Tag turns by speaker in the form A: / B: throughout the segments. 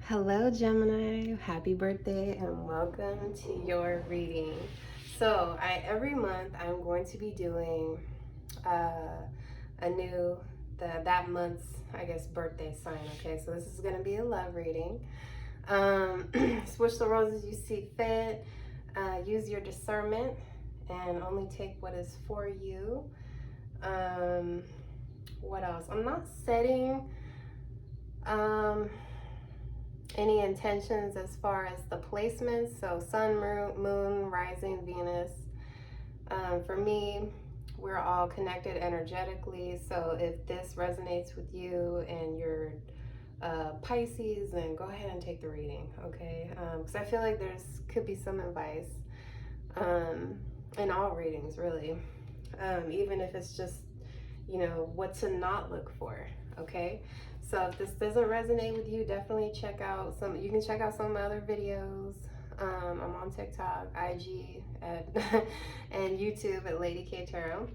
A: Hello Gemini, happy birthday and welcome to your reading. So every month I'm going to be doing a new, that month's, I guess, birthday sign, okay? So this is going to be a love reading. Switch the roles as you see fit, use your discernment and only take what is for you. What else? I'm not setting any intentions as far as the placements, so sun, moon, rising, Venus. For me, we're all connected energetically, so if this resonates with you and you're Pisces, then go ahead and take the reading, okay? Because I feel like could be some advice in all readings, really, even if it's just, what to not look for, okay? So if this doesn't resonate with you, definitely check out you can check out some of my other videos. I'm on TikTok, IG, and YouTube at LadyKayTarot.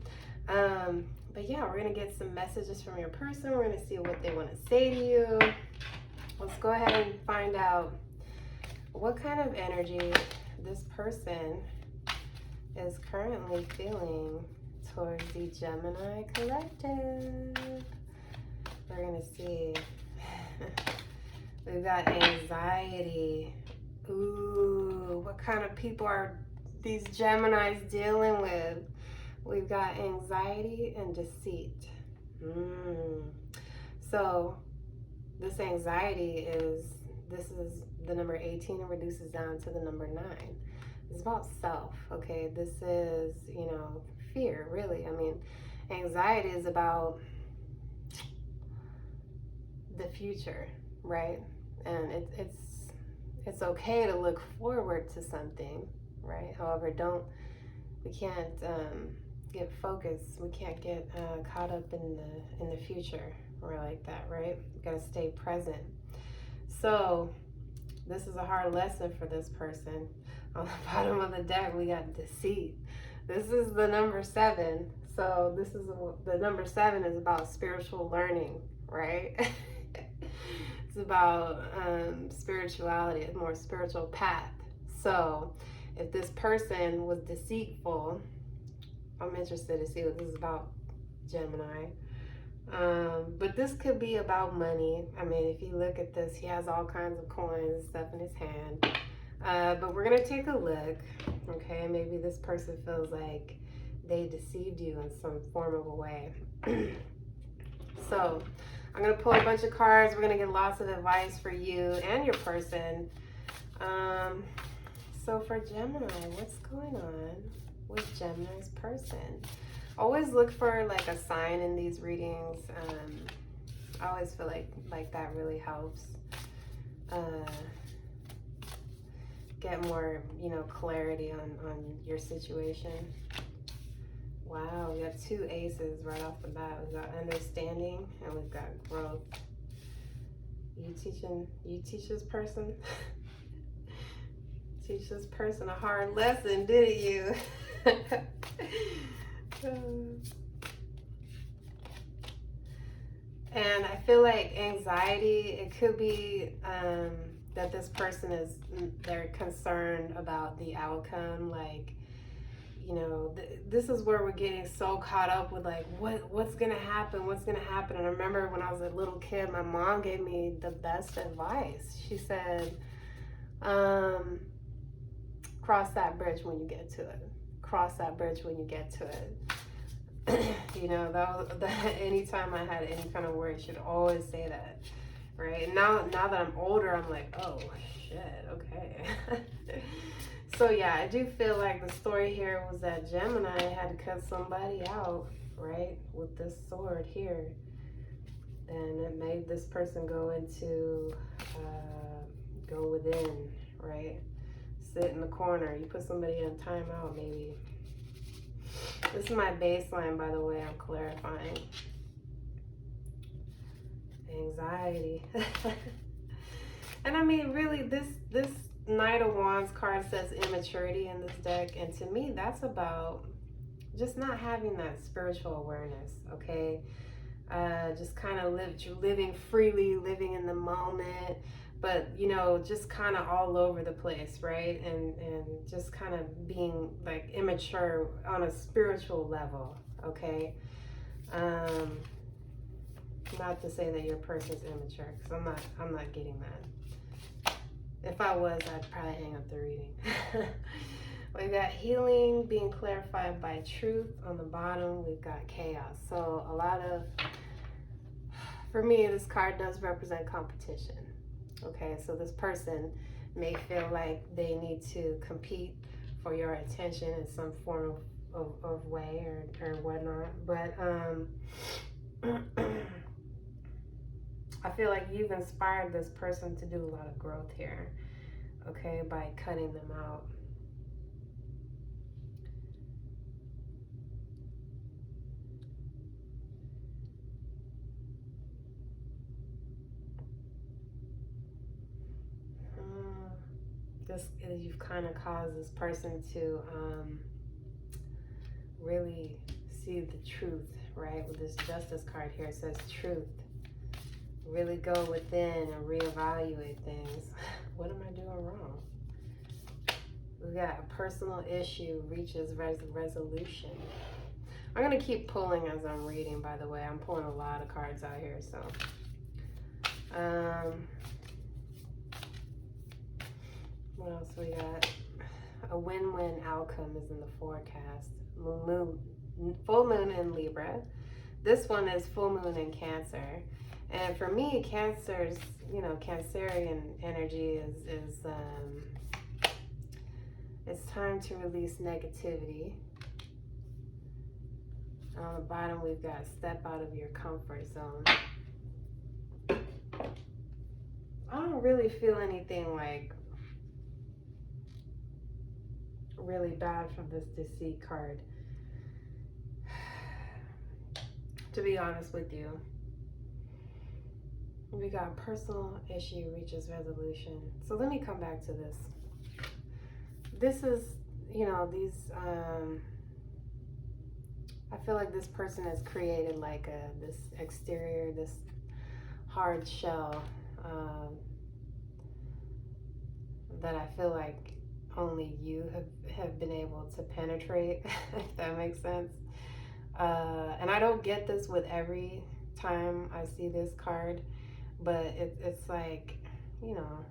A: But yeah, we're gonna get some messages from your person. We're gonna see what they want to say to you. Let's go ahead and find out what kind of energy this person is currently feeling towards the Gemini collective. We're gonna see. We've got anxiety. Ooh, what kind of people are these Geminis dealing with? We've got anxiety and deceit. So this anxiety this is the number 18 and reduces down to the number 9. It's about self, okay? This is, fear, really. I mean, anxiety is about the future, right? And it's okay to look forward to something, right? However, we can't get focused. We can't get caught up in the future or like that, right? We gotta stay present. So this is a hard lesson for this person. On the bottom of the deck, we got deceit. This is the number 7. So the number 7 is about spiritual learning, right? It's about spirituality, a more spiritual path. So if this person was deceitful, I'm interested to see what this is about, Gemini. But this could be about money. I mean, if you look at this, he has all kinds of coins and stuff in his hand. But we're going to take a look, okay? Maybe this person feels like they deceived you in some form of a way. So I'm going to pull a bunch of cards. We're going to get lots of advice for you and your person. So for Gemini, what's going on with Gemini's person? Always look for like a sign in these readings. I always feel like that really helps get more, clarity on your situation. Wow, we got 2 aces right off the bat. We've got understanding and we've got growth. You teach this person? Teach this person a hard lesson, didn't you? And I feel like anxiety, it could be that this person they're concerned about the outcome, like, this is where we're getting so caught up with like what's gonna happen. And I remember when I was a little kid, my mom gave me the best advice. She said, cross that bridge when you get to it. Cross that bridge when you get to it. Anytime I had any kind of worry, she'd always say that, right? And now that I'm older, I'm like, oh shit, okay. So yeah, I do feel like the story here was that Gemini had to cut somebody out, right, with this sword here. And it made this person go within, right? Sit in the corner. You put somebody in timeout, maybe. This is my baseline, by the way, I'm clarifying. Anxiety. And I mean, really, this Knight of Wands card says immaturity in this deck, and to me that's about just not having that spiritual awareness, okay? Just kind of living freely, living in the moment, but you know, just kind of all over the place, right? And just kind of being like immature on a spiritual level, okay? Not to say that your person's immature, because I'm not getting that. If I was, I'd probably hang up the reading. We've got healing being clarified by truth on the bottom. We've got chaos. So a lot of, for me, this card does represent competition. Okay, so this person may feel like they need to compete for your attention in some form of way or whatnot. But I feel like you've inspired this person to do a lot of growth here, okay, by cutting them out. You've kind of caused this person to really see the truth, right? With this Justice card here, it says truth. Really go within and reevaluate things. What am I doing wrong? We got a personal issue reaches resolution. I'm going to keep pulling as I'm reading, by the way. I'm pulling a lot of cards out here, so. What else we got? A win-win outcome is in the forecast. Full moon in Libra. This one is full moon in Cancer. And for me, Cancer's, you know, Cancerian energy is it's time to release negativity. On the bottom, we've got step out of your comfort zone. I don't really feel anything like really bad from this deceit card, to be honest with you. We got personal issue reaches resolution. So let me come back to this. This is, you know, these I feel like this person has created like this exterior, this hard shell that I feel like only you have been able to penetrate, if that makes sense. And I don't get this with every time I see this card, but it's like, you know,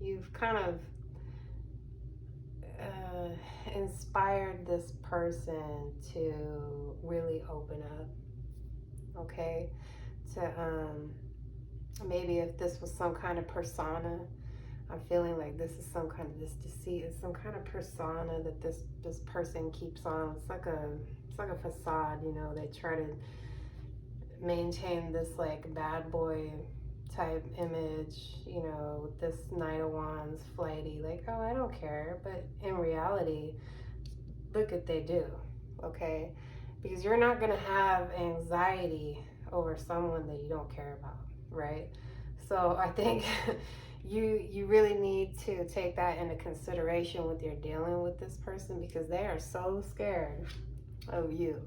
A: you've kind of inspired this person to really open up, okay? To maybe if this was some kind of persona, I'm feeling like this is some kind of, this deceit is some kind of persona that this person keeps on. It's like a facade, you know. They try to maintain this like bad boy type image, you know, with this Knight of Wands, flighty, like, oh, I don't care. But in reality, look what they do, okay? Because you're not gonna have anxiety over someone that you don't care about, right? So I think you really need to take that into consideration when you're dealing with this person, because they are so scared of you,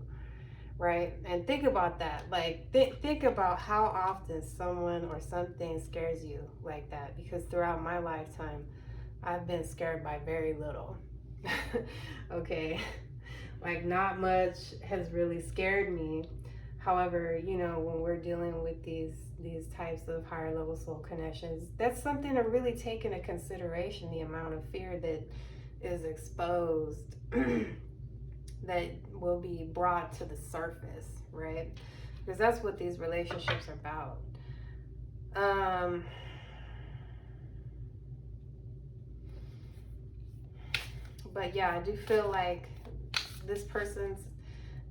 A: right? And think about that. Like, think about how often someone or something scares you like that, because throughout my lifetime, I've been scared by very little. Okay? Like, not much has really scared me. However, you know, when we're dealing with these types of higher level soul connections, that's something to really take into consideration, the amount of fear that is exposed that will be brought to the surface, right? Because that's what these relationships are about. But yeah, I do feel like this person's,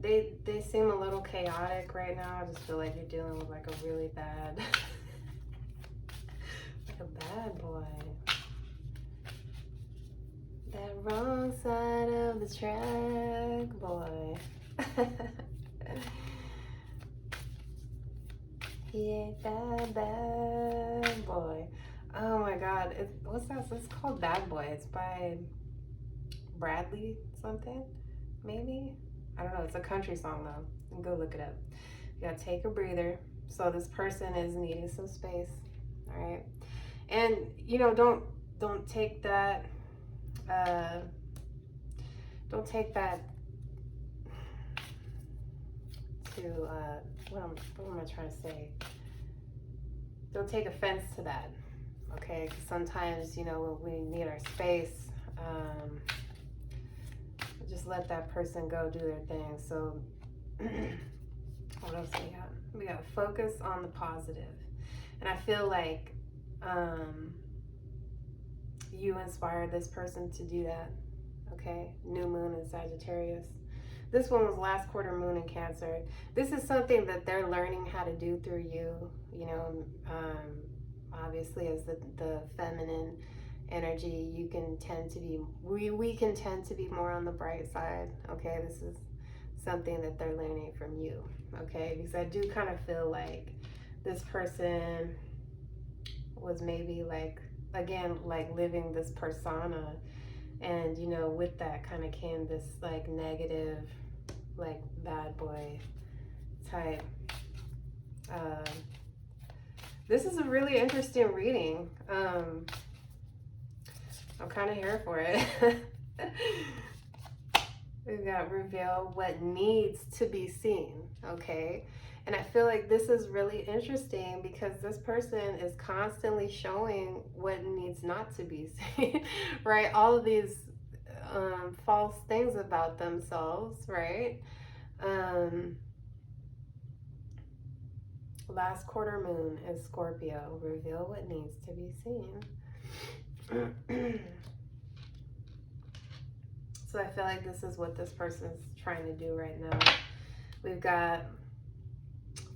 A: they seem a little chaotic right now. I just feel like you're dealing with like a really bad, like a bad boy. That wrong side of the track, boy. He ain't that bad boy. Oh my God, what's that? It's called Bad Boy. It's by Bradley something, maybe? I don't know. It's a country song though. You can go look it up. You gotta take a breather. So this person is needing some space, all right? And don't take that uh, don't take that to what am I trying to say? Don't take offense to that, okay? Because sometimes when we need our space, just let that person go do their thing. So what else we got? We got focus on the positive. And I feel like you inspired this person to do that. Okay, new moon in Sagittarius. This one was last quarter moon in Cancer. This is something that they're learning how to do through you. Obviously, as the feminine energy, you can tend to be, we can tend to be more on the bright side. Okay, this is something that they're learning from you. Okay, because I do kind of feel like this person was maybe like, again, like living this persona, and with that kind of came this like negative, like bad boy type. This is a really interesting reading. I'm kind of here for it. We've got reveal what needs to be seen. Okay, and I feel like this is really interesting because this person is constantly showing what needs not to be seen. Right, all of these false things about themselves, right? Last quarter moon is Scorpio. Reveal what needs to be seen. So I feel like this is what this person's trying to do right now. We've got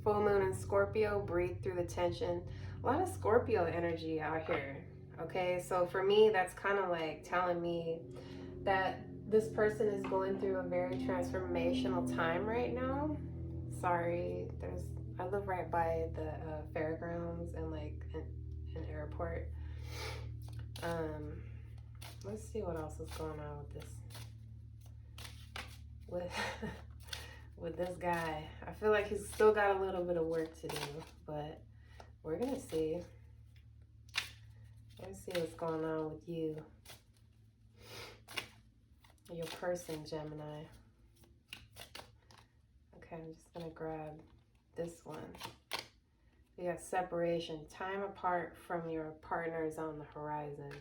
A: full moon in Scorpio. Breathe through the tension. A lot of Scorpio energy out here. Okay, so for me, that's kind of like telling me that this person is going through a very transformational time right now. Sorry, I live right by the fairgrounds and like an airport. Let's see what else is going on with with this guy. I feel like he's still got a little bit of work to do, but we're gonna see. Let's see what's going on with you, your person, Gemini. Okay, I'm just gonna grab this one. We got separation. Time apart from your partners on the horizon.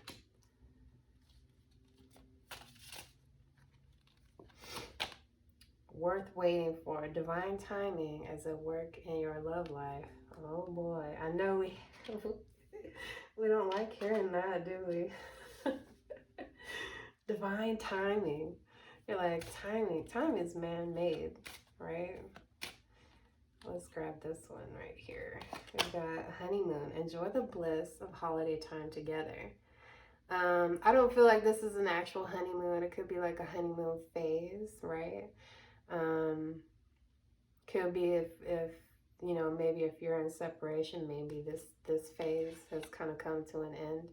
A: Worth waiting for. Divine timing as a work in your love life. Oh boy, I know we don't like hearing that, do we? Divine timing. You're like, time is man-made, right? Let's grab this one right here. We've got honeymoon. Enjoy the bliss of holiday time together. I don't feel like this is an actual honeymoon. It could be like a honeymoon phase, right? Could be if maybe if you're in separation, maybe this phase has kind of come to an end.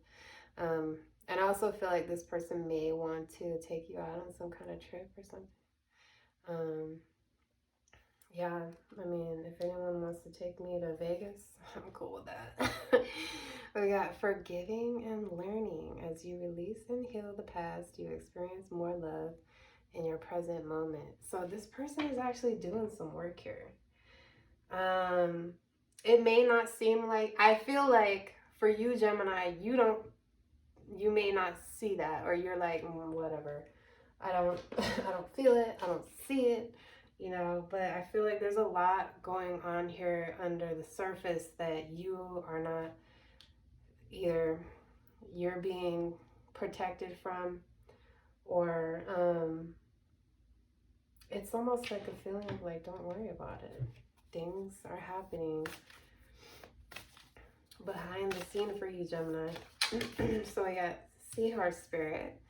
A: And I also feel like this person may want to take you out on some kind of trip or something. Yeah, I mean, if anyone wants to take me to Vegas, I'm cool with that. We got forgiving and learning. As you release and heal the past, you experience more love in your present moment. So this person is actually doing some work here. It may not seem like, I feel like for you, Gemini, you may not see that, or you're like, whatever. I don't feel it. I don't see it. But I feel like there's a lot going on here under the surface that you are not, either you're being protected from, or it's almost like a feeling of like, don't worry about it. Things are happening behind the scene for you, Gemini. So I got Seahorse Spirit.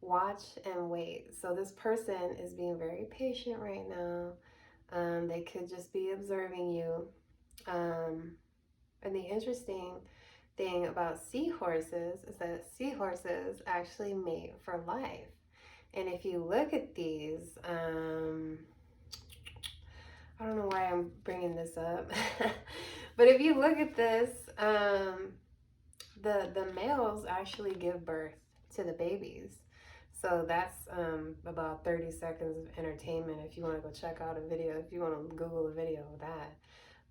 A: Watch and wait. So this person is being very patient right now. They could just be observing you. And the interesting thing about seahorses is that seahorses actually mate for life. And if you look at these, I don't know why I'm bringing this up, but if you look at this, the males actually give birth to the babies. So that's about 30 seconds of entertainment if you want to go check out a video, if you want to Google a video of that.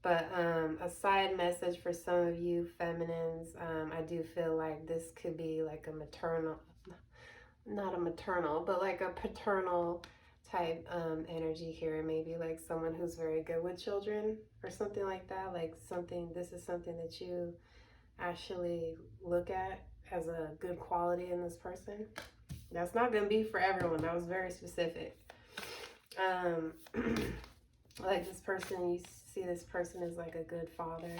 A: But a side message for some of you feminines, I do feel like this could be like a maternal, not a maternal, but like a paternal type energy here. Maybe like someone who's very good with children or something like that. Like something, this is something that you actually look at as a good quality in this person. That's not going to be for everyone. That was very specific. Like this person, you see this person is like a good father.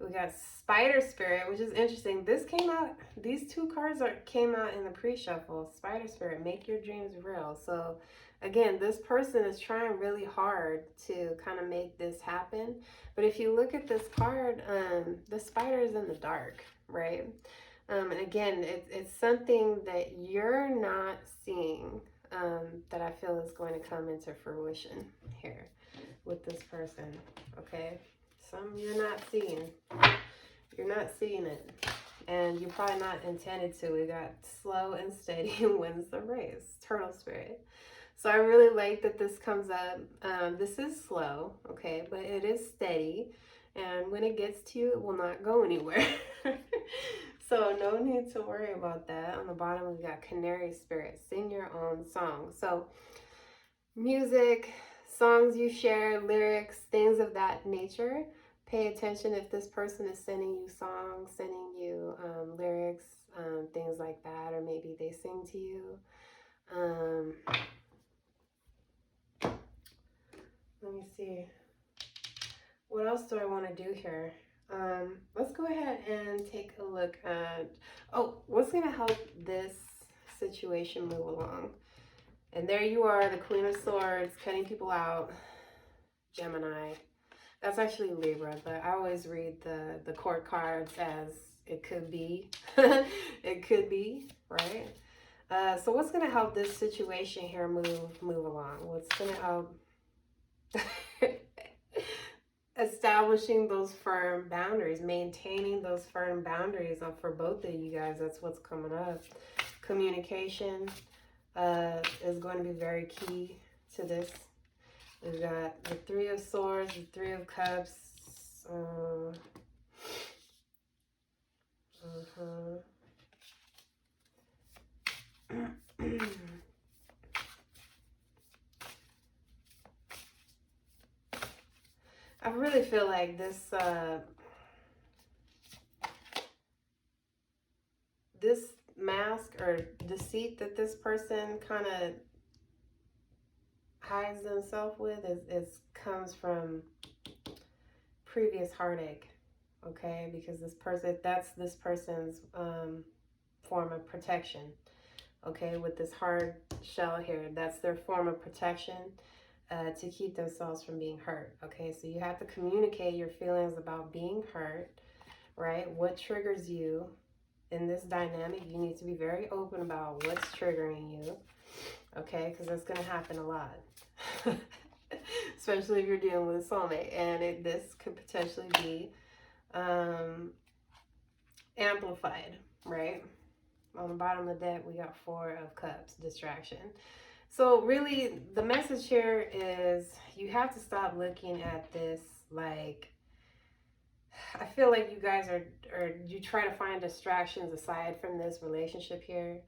A: We got Spider Spirit, which is interesting. This came out, these two cards came out in the pre-shuffle. Spider Spirit, make your dreams real. So again, this person is trying really hard to kind of make this happen. But if you look at this card, the spider is in the dark, right? And again, it's something that you're not seeing that I feel is going to come into fruition here with this person, okay? Some you're not seeing. You're not seeing it. And you're probably not intended to. We got slow and steady wins the race. Turtle Spirit. So I really like that this comes up. This is slow, okay, but it is steady. And when it gets to you, it will not go anywhere. So no need to worry about that. On the bottom, we got Canary Spirit. Sing your own song. So music, songs you share, lyrics, things of that nature. Pay attention if this person is sending you songs, sending you lyrics, things like that, or maybe they sing to you. Let me see. What else do I want to do here? Let's go ahead and take a look at, what's going to help this situation move along? And there you are, the Queen of Swords, cutting people out, Gemini. That's actually Libra, but I always read the court cards as it could be. It could be, right? So what's going to help this situation here move along? What's going to help establishing those firm boundaries, maintaining those firm boundaries for both of you guys? That's what's coming up. Communication is going to be very key to this. We've got the Three of Swords, the Three of Cups. I really feel like this this mask or deceit that this person kind of hides themselves with is comes from previous heartache, okay? Because this person, that's this person's form of protection, okay? With this hard shell here, that's their form of protection to keep themselves from being hurt, okay? So you have to communicate your feelings about being hurt, right? What triggers you in this dynamic? You need to be very open about what's triggering you, okay? Because that's going to happen a lot. Especially if you're dealing with a soulmate, and this could potentially be amplified, right? On the bottom of the deck, we got Four of Cups, distraction. So really, the message here is you have to stop looking at this like, I feel like you guys you try to find distractions aside from this relationship here,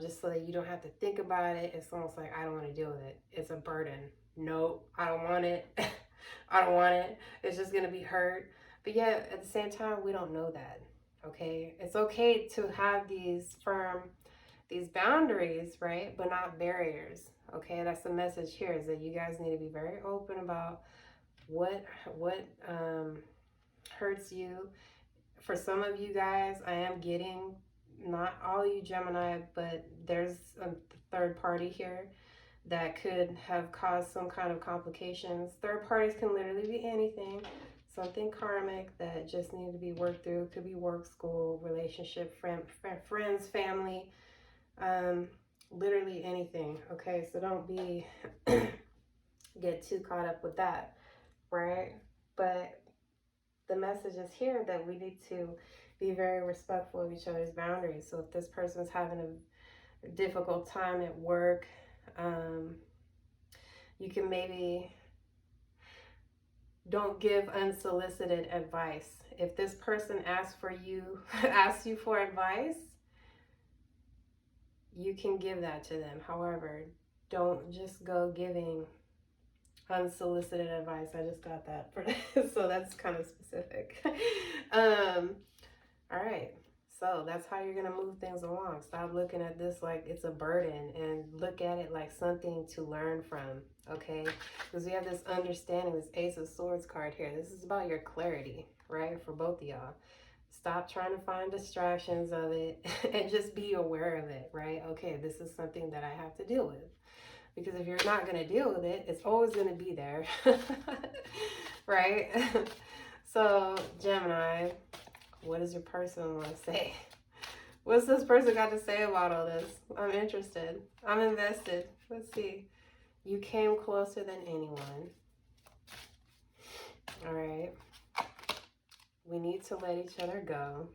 A: just so that you don't have to think about it. It's almost like, I don't want to deal with it. It's a burden. Nope, I don't want it. I don't want it. It's just going to be hurt. But yet, at the same time, we don't know that, okay? It's okay to have these boundaries, right? But not barriers, okay? That's the message here, is that you guys need to be very open about what hurts you. For some of you guys, I am getting, not all you Gemini, but there's a third party here that could have caused some kind of complications. Third parties can literally be anything, something karmic that just needed to be worked through. It could be work, school, relationship, friends, family, literally anything, okay? So don't be get too caught up with that, right? But the message is here that we need to be very respectful of each other's boundaries. So if this person's having a difficult time at work, you can maybe don't give unsolicited advice. If this person asks you for advice, you can give that to them. However, don't just go giving unsolicited advice. I just got that for this, so that's kind of specific. All right. So that's how you're going to move things along. Stop looking at this like it's a burden and look at it like something to learn from, okay? Because we have this understanding, this Ace of Swords card here. This is about your clarity, right? For both of y'all. Stop trying to find distractions of it and just be aware of it, right? Okay, this is something that I have to deal with. Because if you're not going to deal with it, it's always going to be there, right? So, Gemini, what does your person want to say? What's this person got to say about all this? I'm interested. I'm invested. Let's see. You came closer than anyone. All right. We need to let each other go.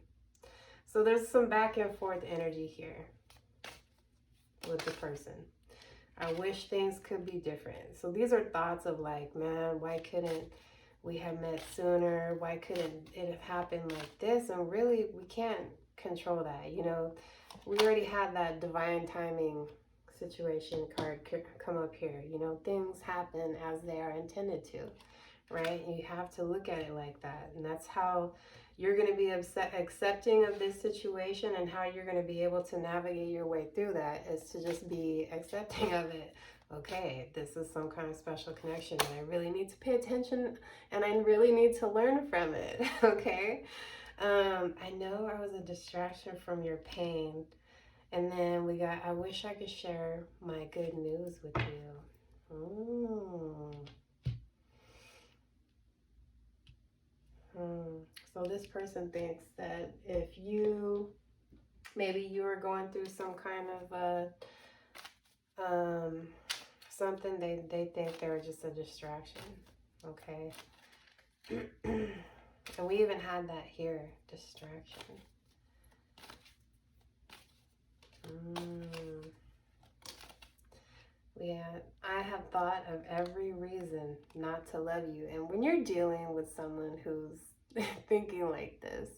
A: So there's some back and forth energy here with the person. I wish things could be different. So these are thoughts of like, man, why couldn't we have met sooner? Why couldn't it have happened like this? And really, we can't control that. You know, we already had that divine timing situation card come up here. You know, things happen as they are intended to, right? You have to look at it like that. And that's how you're going to be accepting of this situation, and how you're going to be able to navigate your way through that is to just be accepting of it. Okay, this is some kind of special connection and I really need to pay attention and I really need to learn from it. Okay. I know I was a distraction from your pain. And then we got, I wish I could share my good news with you. So this person thinks that if maybe you were going through some kind of something, they think they're just a distraction. Okay. And we even had that here, distraction. I have thought of every reason not to love you. And when you're dealing with someone who's thinking like this,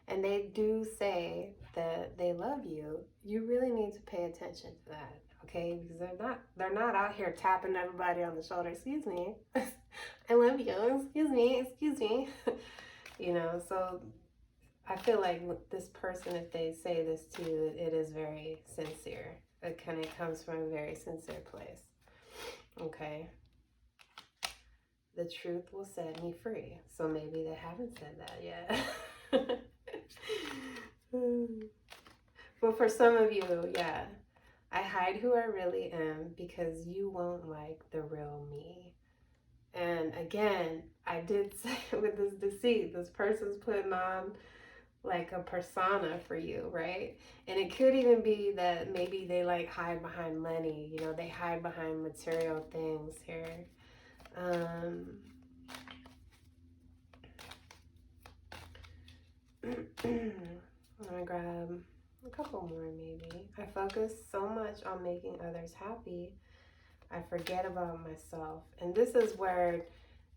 A: and they do say that they love you, you really need to pay attention to that, okay? Because they're not out here tapping everybody on the shoulder. Excuse me, I love you. Excuse me. You know, so I feel like this person, if they say this to you, it is very sincere. It kind of comes from a very sincere place. Okay. The truth will set me free. So maybe they haven't said that yet. But for some of you, yeah, I hide who I really am because you won't like the real me. And again, I did say with this deceit, this person's putting on like a persona for you, right? And it could even be that maybe they like hide behind money, you know, they hide behind material things here. I'm gonna grab a couple more maybe. I focus so much on making others happy, I forget about myself. And this is where,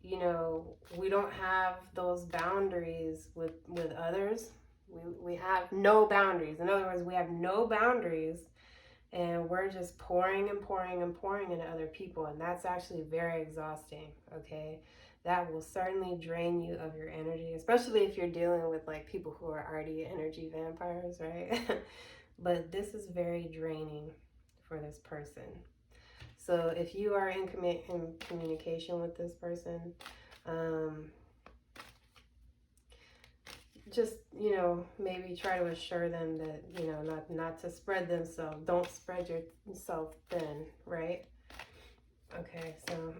A: you know, we don't have those boundaries with others. We have no boundaries. In other words, we have no boundaries, and we're just pouring and pouring and pouring into other people, and that's actually very exhausting. Okay, that will certainly drain you of your energy, especially if you're dealing with like people who are already energy vampires, right? But this is very draining for this person. So if you are in communication with this person, just, you know, maybe try to assure them that, you know, not to spread themselves. Don't spread yourself thin, right? Okay, so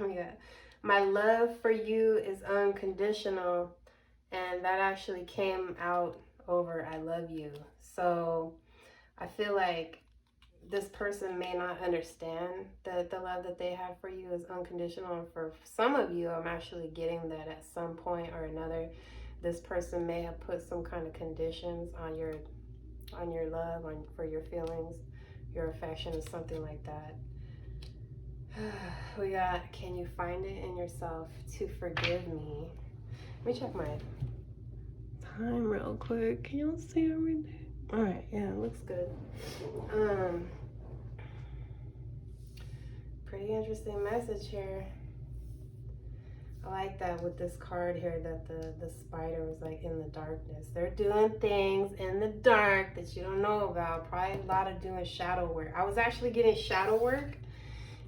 A: yeah. My love for you is unconditional, and that actually came out over I love you. So I feel like this person may not understand that the love that they have for you is unconditional. And for some of you, I'm actually getting that at some point or another, this person may have put some kind of conditions on your love, for your feelings, your affection, or something like that. We got, can you find it in yourself to forgive me? Let me check my time real quick. Can y'all see everything? All right, yeah, it looks good. Pretty interesting message here. I like that with this card here, that the spider was like in the darkness. They're doing things in the dark that you don't know about. Probably a lot of doing shadow work. I was actually getting shadow work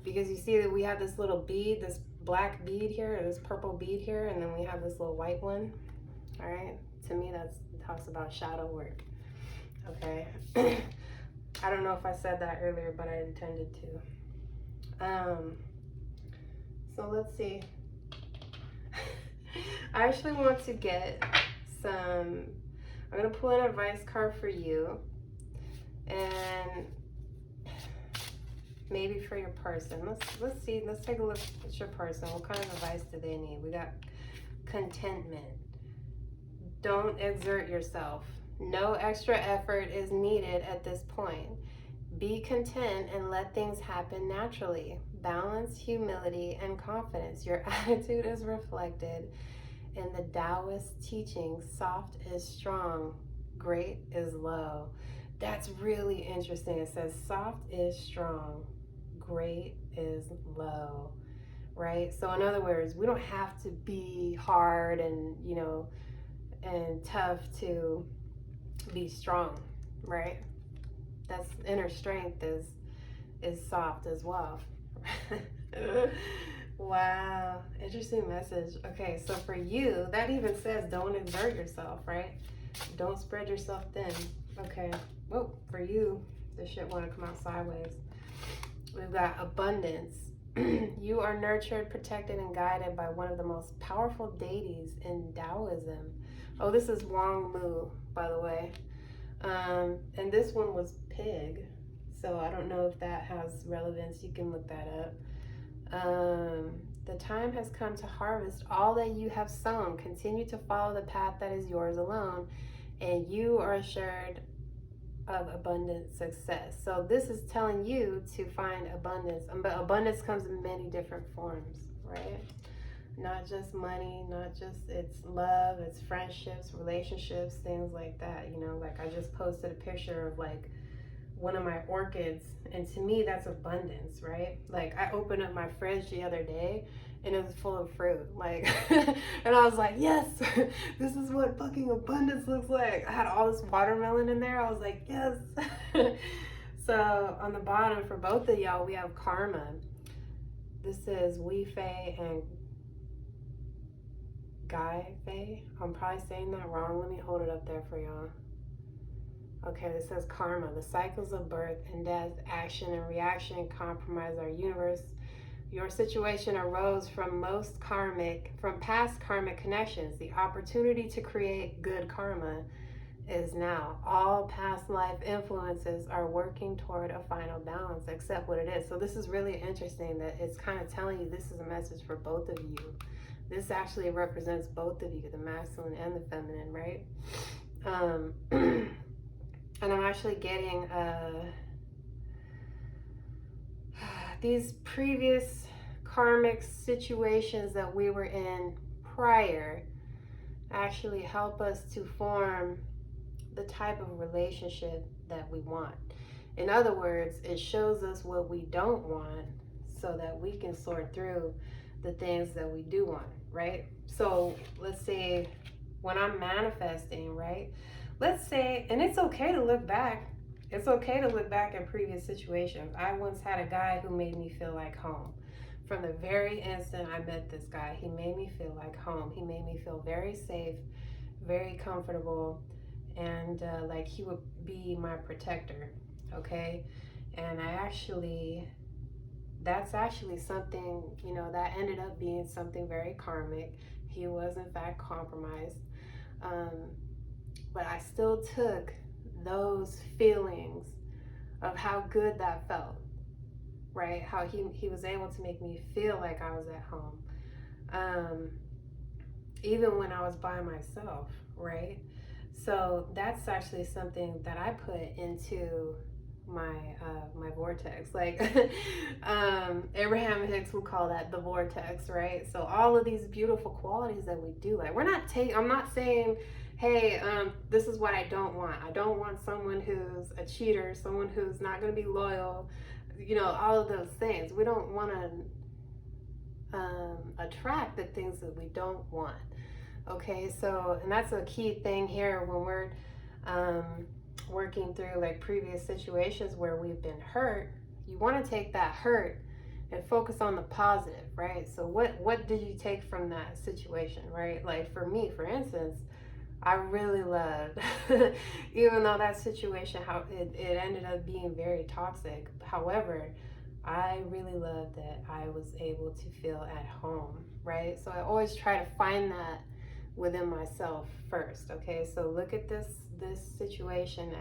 A: because you see that we have this little bead, this black bead here, or this purple bead here, and then we have this little white one. All right, to me that talks about shadow work. Okay. I don't know if I said that earlier, but I intended to. So let's see. I actually want to get some, I'm going to pull an advice card for you, and maybe for your person. Let's see, let's take a look at your person. What kind of advice do they need? We got contentment. Don't exert yourself. No extra effort is needed at this point. Be content and let things happen naturally. Balance, humility, and confidence. Your attitude is reflected in the Taoist teaching. Soft is strong, great is low. That's really interesting. It says soft is strong, great is low, right? So in other words, we don't have to be hard and, you know, and tough to be strong, right? That's inner strength is soft as well. Wow, interesting message. Okay, so for you, that even says don't exert yourself, right? Don't spread yourself thin. Okay, whoa, for you, this shit want to come out sideways. We've got abundance. You are nurtured, protected, and guided by one of the most powerful deities in Taoism. Oh, this is Wang Mu, by the way. And this one was pig, so I don't know if that has relevance. You can look that up. The time has come to harvest all that you have sown. Continue to follow the path that is yours alone, and you are assured of abundant success. So this is telling you to find abundance, but abundance comes in many different forms, right? Not just money, not just, it's love, it's friendships, relationships, things like that. You know, like I just posted a picture of like one of my orchids, and to me that's abundance, right? Like I opened up my fridge the other day and it was full of fruit, like and I was like, yes, this is what fucking abundance looks like. I had all this watermelon in there. I was like, yes. So on the bottom for both of y'all, we have karma. This is Wei Fei and Guy Fei. I'm probably saying that wrong. Let me hold it up there for y'all. Okay, this says karma. The cycles of birth and death, action and reaction compromise our universe. Your situation arose from past karmic connections. The opportunity to create good karma is now. All past life influences are working toward a final balance. Accept what it is. So this is really interesting that it's kind of telling you this is a message for both of you. This actually represents both of you, the masculine and the feminine, right? And I'm actually getting these previous karmic situations that we were in prior actually help us to form the type of relationship that we want. In other words, it shows us what we don't want so that we can sort through the things that we do want, right? So let's say when I'm manifesting, right? Let's say, and it's okay to look back. It's okay to look back at previous situations. I once had a guy who made me feel like home. From the very instant I met this guy, he made me feel like home. He made me feel very safe, very comfortable, and like he would be my protector, okay? And that's actually something, you know, that ended up being something very karmic. He was in fact compromised. But I still took those feelings of how good that felt, right? How he was able to make me feel like I was at home, even when I was by myself, right? So that's actually something that I put into my vortex. Like Abraham Hicks would call that the vortex, right? So all of these beautiful qualities that we do, like I'm not saying, hey, this is what I don't want. I don't want someone who's a cheater, someone who's not going to be loyal, all of those things. We don't want to attract the things that we don't want. Okay, so, and that's a key thing here when we're working through like previous situations where we've been hurt. You want to take that hurt and focus on the positive, right? So what did you take from that situation, right? Like for me, for instance, I really loved, even though that situation, how it ended up being very toxic. However, I really loved that I was able to feel at home, right? So I always try to find that within myself first. Okay, so look at this situation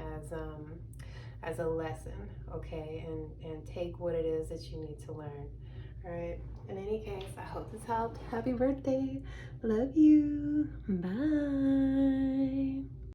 A: as a lesson, okay, and take what it is that you need to learn. All right, in any case, I hope this helped. Happy birthday. Love you. Bye.